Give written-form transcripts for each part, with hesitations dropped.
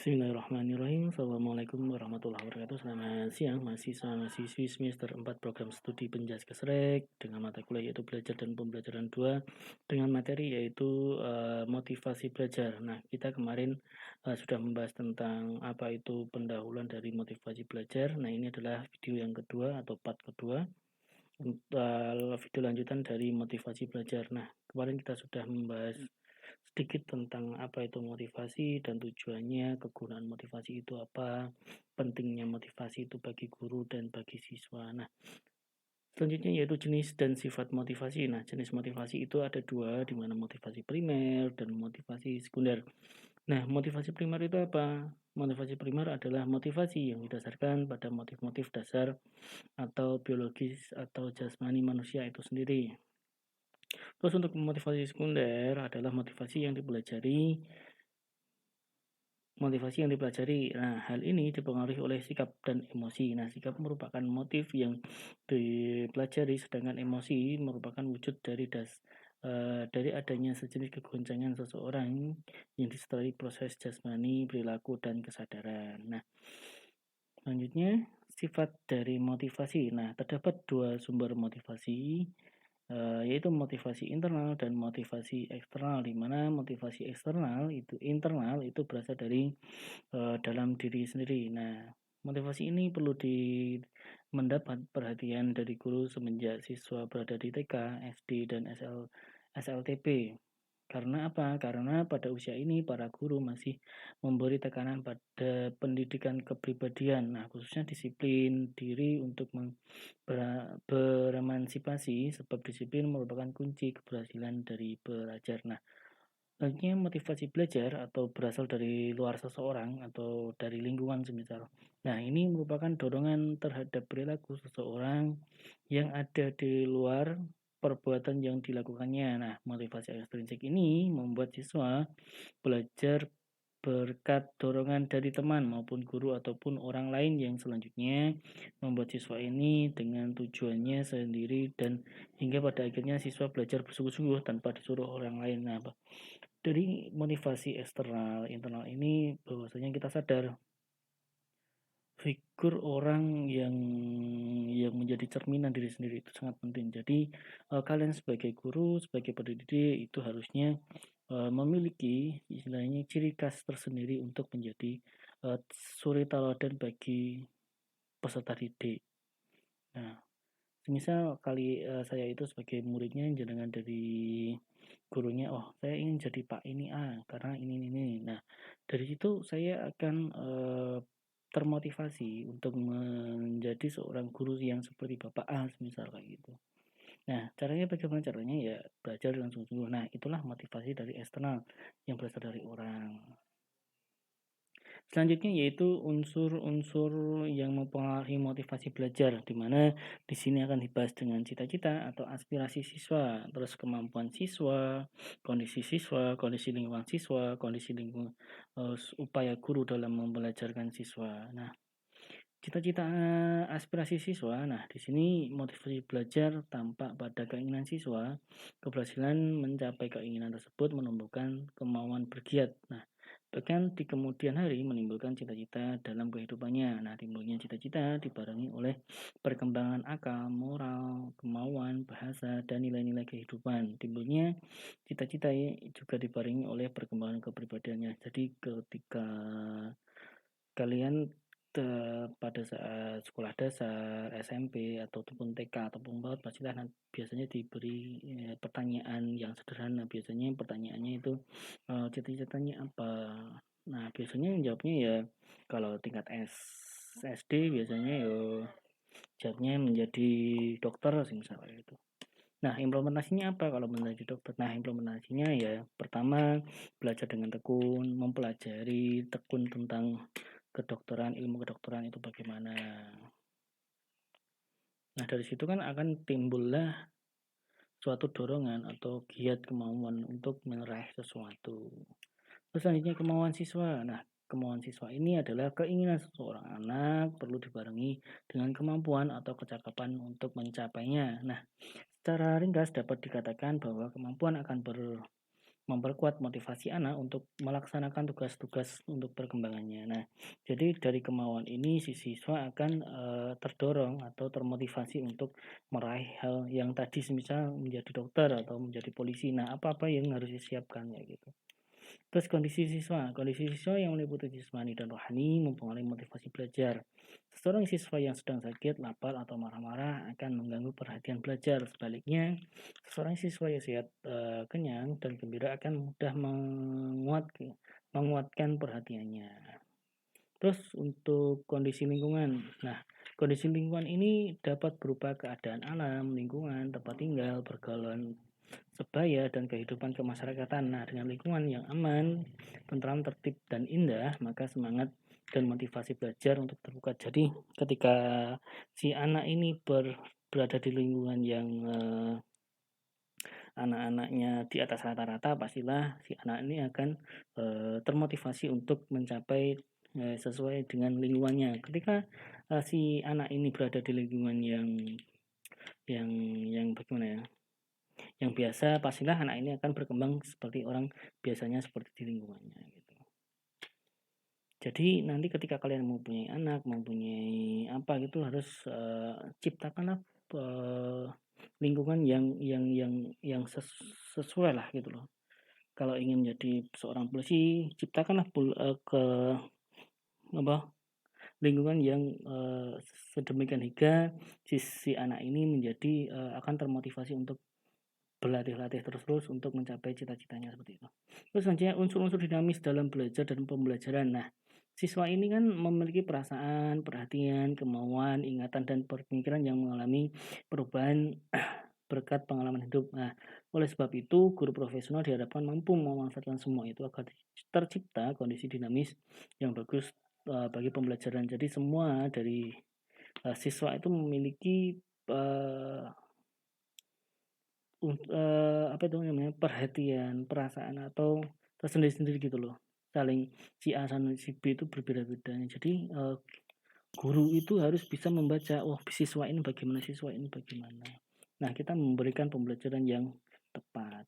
Bismillahirrahmanirrahim. Assalamualaikum warahmatullahi wabarakatuh. Selamat siang, mahasiswa-mahasiswi semester 4 program studi Penjas Kesrek dengan mata kuliah yaitu belajar dan pembelajaran 2 dengan materi yaitu motivasi belajar. Nah, kita kemarin sudah membahas tentang apa itu pendahuluan dari motivasi belajar. Nah, ini adalah video yang kedua atau part kedua. Video lanjutan dari motivasi belajar. Nah, kemarin kita sudah membahas sedikit tentang apa itu motivasi dan tujuannya, kegunaan motivasi itu apa, pentingnya motivasi itu bagi guru dan bagi siswa. Nah, selanjutnya yaitu jenis dan sifat motivasi. Nah, jenis motivasi itu ada dua, di mana motivasi primer dan motivasi sekunder. Nah, motivasi primer itu apa? Motivasi primer adalah motivasi yang didasarkan pada motif-motif dasar atau biologis atau jasmani manusia itu sendiri. Terus untuk motivasi sekunder adalah motivasi yang dipelajari. Nah, hal ini dipengaruhi oleh sikap dan emosi. Nah, sikap merupakan motif yang dipelajari, sedangkan emosi merupakan wujud dari adanya sejenis kegoncangan seseorang yang disertai proses jasmani, perilaku, dan kesadaran. Nah, selanjutnya sifat dari motivasi. Nah, terdapat dua sumber motivasi, yaitu motivasi internal dan motivasi eksternal, di mana motivasi internal itu berasal dari dalam diri sendiri. Nah, motivasi ini perlu mendapat perhatian dari guru semenjak siswa berada di TK, SD, dan SLTP. Karena apa? Karena pada usia ini para guru masih memberi tekanan pada pendidikan kepribadian. Nah, khususnya disiplin diri untuk beremansipasi, sebab disiplin merupakan kunci keberhasilan dari belajar. Nah, selanjutnya motivasi belajar atau berasal dari luar seseorang atau dari lingkungan semisal. Nah, ini merupakan dorongan terhadap perilaku seseorang yang ada di luar perbuatan yang dilakukannya. Nah, motivasi ekstrinsik ini membuat siswa belajar berkat dorongan dari teman maupun guru ataupun orang lain yang selanjutnya membuat siswa ini dengan tujuannya sendiri dan hingga pada akhirnya siswa belajar bersungguh-sungguh tanpa disuruh orang lain. Nah, dari motivasi eksternal internal ini bahwasanya kita sadar figur orang yang menjadi cerminan diri sendiri itu sangat penting. Jadi kalian sebagai guru, sebagai pendidik itu harusnya memiliki istilahnya ciri khas tersendiri untuk menjadi suri teladan bagi peserta didik. Nah, semisal saya itu sebagai muridnya jenengan dari gurunya, oh saya ingin jadi Pak ini karena ini. Nah, dari situ saya akan termotivasi untuk menjadi seorang guru yang seperti Bapak A, misal kayak gitu. Nah, caranya bagaimana? Caranya ya belajar dengan sungguh-sungguh. Nah, itulah motivasi dari eksternal yang berasal dari orang. Selanjutnya yaitu unsur-unsur yang mempengaruhi motivasi belajar, di mana di sini akan dibahas dengan cita-cita atau aspirasi siswa, terus kemampuan siswa, kondisi lingkungan siswa, upaya guru dalam membelajarkan siswa. Nah, cita-cita aspirasi siswa. Nah, di sini motivasi belajar tampak pada keinginan siswa. Keberhasilan mencapai keinginan tersebut menumbuhkan kemauan bergiat. Nah, bahkan di kemudian hari menimbulkan cita-cita dalam kehidupannya. Nah, timbulnya cita-cita dibarengi oleh perkembangan akal, moral, kemauan, bahasa, dan nilai-nilai kehidupan. Timbulnya cita-cita juga dibarengi oleh perkembangan kepribadiannya. Jadi ketika kalian pada saat sekolah dasar, SMP, ataupun TK, ataupun PAUD, pastilah biasanya diberi pertanyaan yang sederhana. Biasanya pertanyaannya itu cita-citanya apa? Nah, biasanya jawabnya ya kalau tingkat SD biasanya ya jawabnya menjadi dokter misalnya itu. Nah, implementasinya apa kalau menjadi dokter? Nah, implementasinya ya pertama belajar dengan tekun, mempelajari tekun tentang kedokteran, ilmu kedokteran itu bagaimana. Nah, dari situ kan akan timbullah suatu dorongan atau giat kemauan untuk meraih sesuatu. Terus selanjutnya kemauan siswa. Nah, kemauan siswa ini adalah keinginan seseorang anak perlu dibarengi dengan kemampuan atau kecakapan untuk mencapainya. Nah, secara ringkas dapat dikatakan bahwa kemampuan akan memperkuat motivasi anak untuk melaksanakan tugas-tugas untuk perkembangannya. Nah, jadi dari kemauan ini si siswa akan terdorong atau termotivasi untuk meraih hal yang tadi semisal menjadi dokter atau menjadi polisi. Nah, apa-apa yang harus disiapkan ya gitu. Terus kondisi siswa yang meliputi jasmani dan rohani mempengaruhi motivasi belajar. Seorang siswa yang sedang sakit, lapar, atau marah-marah akan mengganggu perhatian belajar. Sebaliknya, seorang siswa yang sehat, kenyang, dan gembira akan mudah menguatkan perhatiannya. Terus untuk kondisi lingkungan. Nah, kondisi lingkungan ini dapat berupa keadaan alam, lingkungan, tempat tinggal, pergaulan sebaya, dan kehidupan kemasyarakatan. Nah, dengan lingkungan yang aman, tentram, tertib, dan indah, maka semangat dan motivasi belajar untuk terbuka. Jadi, ketika si anak ini berada di lingkungan yang anak-anaknya di atas rata-rata, pastilah si anak ini akan termotivasi untuk mencapai sesuai dengan lingkungannya. Ketika si anak ini berada di lingkungan yang bagaimana ya? Yang biasa, pastilah anak ini akan berkembang seperti orang biasanya seperti di lingkungannya gitu. Jadi nanti ketika kalian mempunyai anak, mempunyai apa gitu harus ciptakanlah lingkungan yang sesuai lah gitu loh. Kalau ingin menjadi seorang polisi, ciptakanlah lingkungan yang sedemikian hingga si anak ini menjadi akan termotivasi untuk berlatih-latih terus untuk mencapai cita-citanya seperti itu. Terus selanjutnya unsur-unsur dinamis dalam belajar dan pembelajaran. Nah, siswa ini kan memiliki perasaan, perhatian, kemauan, ingatan, dan pemikiran yang mengalami perubahan berkat pengalaman hidup. Nah, oleh sebab itu, guru profesional diharapkan mampu memanfaatkan semua itu agar tercipta kondisi dinamis yang bagus bagi pembelajaran. Jadi semua dari siswa itu memiliki apa itu namanya, perhatian, perasaan atau tersendiri-sendiri gitu loh. Saling si A sama si B itu berbeda-beda. Jadi guru itu harus bisa membaca, oh siswa ini bagaimana, siswa ini bagaimana. Nah, kita memberikan pembelajaran yang tepat.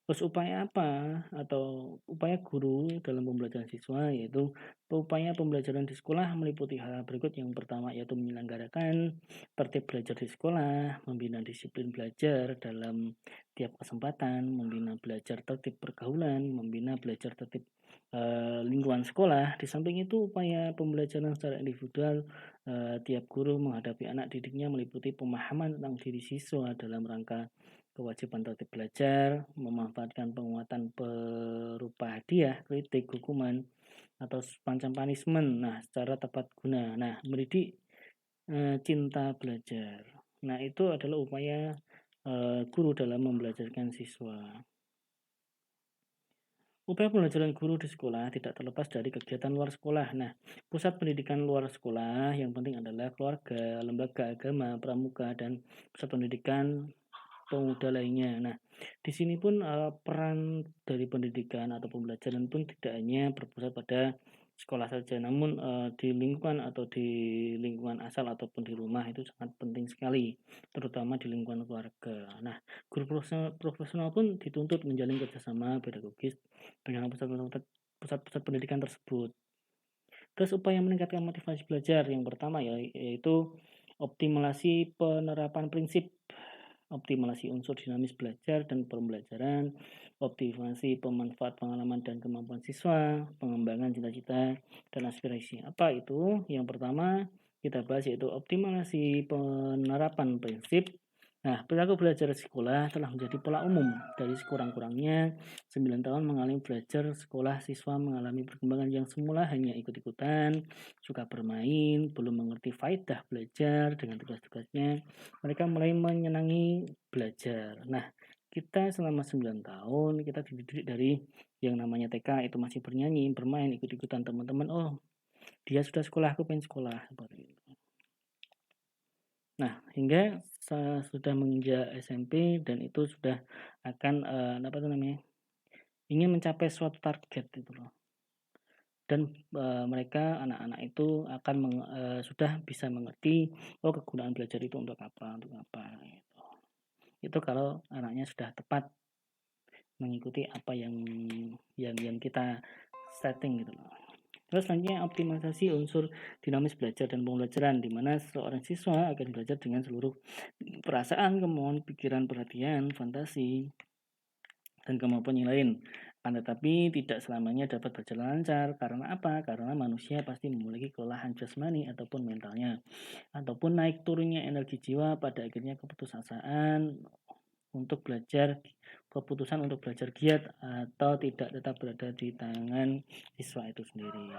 Terus upaya apa atau upaya guru dalam pembelajaran siswa, yaitu upaya pembelajaran di sekolah meliputi hal berikut. Yang pertama yaitu menyelenggarakan tertib belajar di sekolah, membina disiplin belajar dalam tiap kesempatan, membina belajar tertib pergaulan, membina belajar tertib lingkungan sekolah. Di samping itu upaya pembelajaran secara individual, tiap guru menghadapi anak didiknya meliputi pemahaman tentang diri siswa dalam rangka kewajiban tertib belajar, memanfaatkan penguatan berupa hadiah, kritik, hukuman, atau semacam punishment. Nah, secara tepat guna. Nah, mendidik cinta belajar. Nah, itu adalah upaya guru dalam membelajarkan siswa. Upaya pembelajaran guru di sekolah tidak terlepas dari kegiatan luar sekolah. Nah, pusat pendidikan luar sekolah yang penting adalah keluarga, lembaga agama, pramuka, dan pusat pendidikan pemuda lainnya. Nah, di sini pun peran dari pendidikan atau pembelajaran pun tidak hanya berpusat pada sekolah saja, namun di lingkungan asal ataupun di rumah itu sangat penting sekali, terutama di lingkungan keluarga. Nah, guru profesional pun dituntut menjalin kerjasama pedagogis dengan pusat-pusat pendidikan tersebut. Terus upaya meningkatkan motivasi belajar yang pertama yaitu optimalisasi penerapan prinsip, optimalisasi unsur dinamis belajar dan pembelajaran, optimalisasi pemanfaat pengalaman dan kemampuan siswa, pengembangan cita-cita dan aspirasi. Apa itu? Yang pertama kita bahas yaitu optimalisasi penerapan prinsip. Nah, perilaku belajar sekolah telah menjadi pola umum dari sekurang-kurangnya 9 tahun mengalami belajar sekolah. Siswa mengalami perkembangan yang semula hanya ikut-ikutan, suka bermain, belum mengerti faedah belajar dengan tugas-tugasnya. Mereka mulai menyenangi belajar. Nah, kita selama 9 tahun kita dididik dari yang namanya TK itu masih bernyanyi, bermain, ikut-ikutan teman-teman. Oh, dia sudah sekolah, aku pengen sekolah seperti itu. Nah, hingga sudah menginjak SMP dan itu sudah akan ingin mencapai suatu target gitu loh. Dan mereka anak-anak itu akan sudah bisa mengerti oh kegunaan belajar itu untuk apa gitu. Itu kalau anaknya sudah tepat mengikuti apa yang kita setting gitu loh. Terus selanjutnya optimalisasi unsur dinamis belajar dan pembelajaran, di mana seorang siswa akan belajar dengan seluruh perasaan, kemauan, pikiran, perhatian, fantasi, dan kemampuan yang lain. Akan tetapi tidak selamanya dapat berjalan lancar. Karena apa? Karena manusia pasti memiliki kelelahan jasmani ataupun mentalnya. Ataupun naik turunnya energi jiwa, pada akhirnya keputusan untuk belajar giat atau tidak tetap berada di tangan siswa itu sendiri.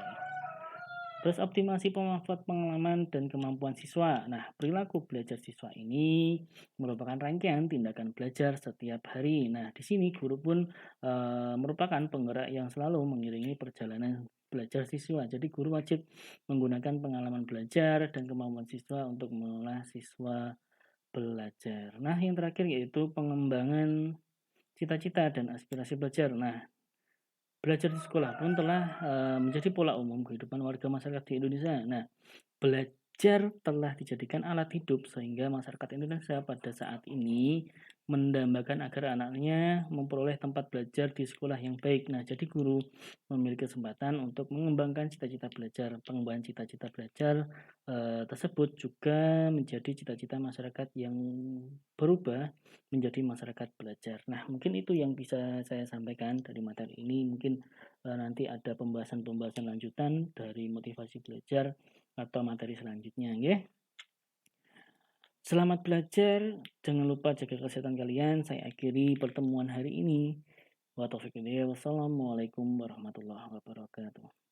Terus optimasi pemanfaat pengalaman dan kemampuan siswa. Nah, perilaku belajar siswa ini merupakan rangkaian tindakan belajar setiap hari. Nah, di sini guru pun merupakan penggerak yang selalu mengiringi perjalanan belajar siswa. Jadi guru wajib menggunakan pengalaman belajar dan kemampuan siswa untuk mengelola siswa belajar. Nah, yang terakhir yaitu pengembangan cita-cita dan aspirasi belajar. Nah, belajar di sekolah pun telah menjadi pola umum kehidupan warga masyarakat di Indonesia. Nah, belajar telah dijadikan alat hidup sehingga masyarakat Indonesia pada saat ini mendambakan agar anaknya memperoleh tempat belajar di sekolah yang baik. Nah, jadi guru memiliki kesempatan untuk mengembangkan cita-cita belajar. Pengembangan cita-cita belajar tersebut juga menjadi cita-cita masyarakat yang berubah menjadi masyarakat belajar. Nah, mungkin itu yang bisa saya sampaikan dari materi ini. Mungkin nanti ada pembahasan-pembahasan lanjutan dari motivasi belajar atau materi selanjutnya, ya. Selamat belajar, jangan lupa jaga kesehatan kalian. Saya akhiri pertemuan hari ini. Wassalamualaikum warahmatullahi wabarakatuh.